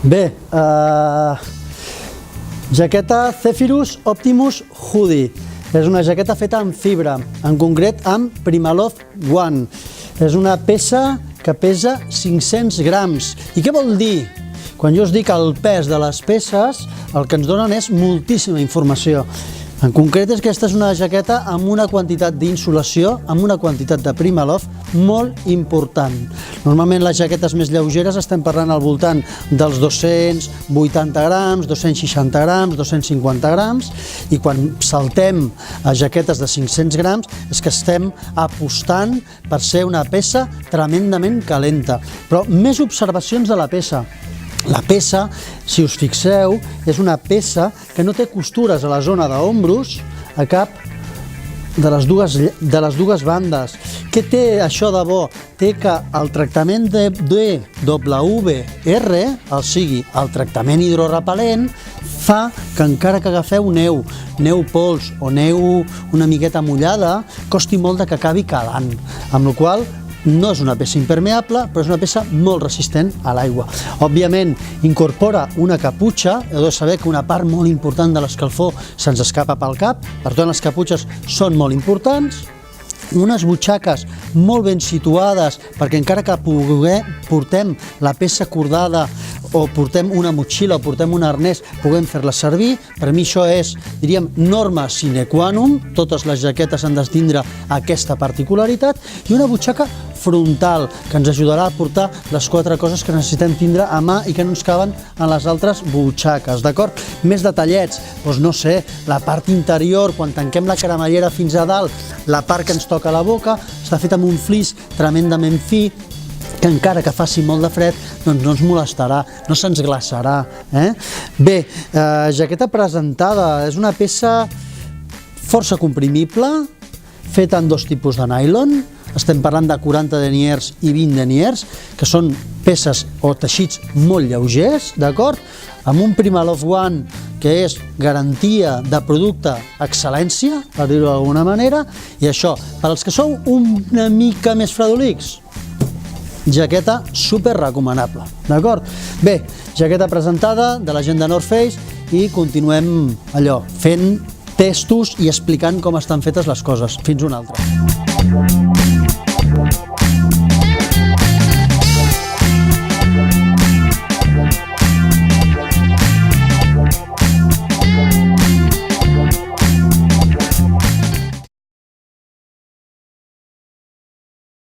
Bé, jaqueta Zephyrus Optimus Hoodie. És una jaqueta feta amb fibra, en concret amb Primaloft One. És una peça que pesa 500 grams. I què vol dir? Quan jo us dic el pes de les peces, el que ens donen és moltíssima informació. En concret, aquesta és una jaqueta amb una quantitat d'insolació, amb una quantitat de Primaloft molt important. Normalment les jaquetes més lleugeres estem parlant al voltant dels 280 grams, 260 grams, 250 grams, i quan saltem a jaquetes de 500 grams és que estem apostant per ser una peça tremendament calenta. Però més observacions de la peça. La peça, si us fixeu, és una peça que no té costures a la zona d'ombros a cap de les dues bandes. Què té això de bo? Té que el tractament de WR, o sigui, el tractament hidrorepel·lent, fa que encara que agafeu neu pols o neu una miqueta mullada, costi molt que acabi calant, amb la qual cosa no és una peça impermeable, però és una peça molt resistent a l'aigua. Òbviament, incorpora una caputxa, heu de saber que una part molt important de l'escalfor se'ns escapa pel cap, per tant les caputxes són molt importants, unes butxaques molt ben situades, perquè encara que portem la peça cordada o portem una motxilla o portem un arnès, puguem fer-la servir. Per mi això és, diríem, norma sine qua non. Totes les jaquetes han de tindre aquesta particularitat, i una butxaca frontal, que ens ajudarà a portar les 4 coses que necessitem tindre a mà i que no ens caben en les altres butxaques, d'acord? Més detallets, doncs no sé, la part interior, quan tanquem la cremallera fins a dalt, la part que ens toca a la boca, està feta amb un flis tremendament fi, que encara que faci molt de fred, doncs no ens molestarà, no se'ns glaçarà. Bé, jaqueta presentada, és una peça força comprimible, feta en 2 tipus de nylon. Estem parlant de 40 deniers i 20 deniers, que són peces o teixits molt lleugers, d'acord? Amb un Primaloft One, que és garantia de producte excel·lència, per dir-ho d'alguna manera, i això, per als que sou una mica més fredolics, jaqueta super recomanable, d'acord? Bé, jaqueta presentada de la gent de North Face, i continuem allò, fent testos i explicant com estan fetes les coses. Fins una altra.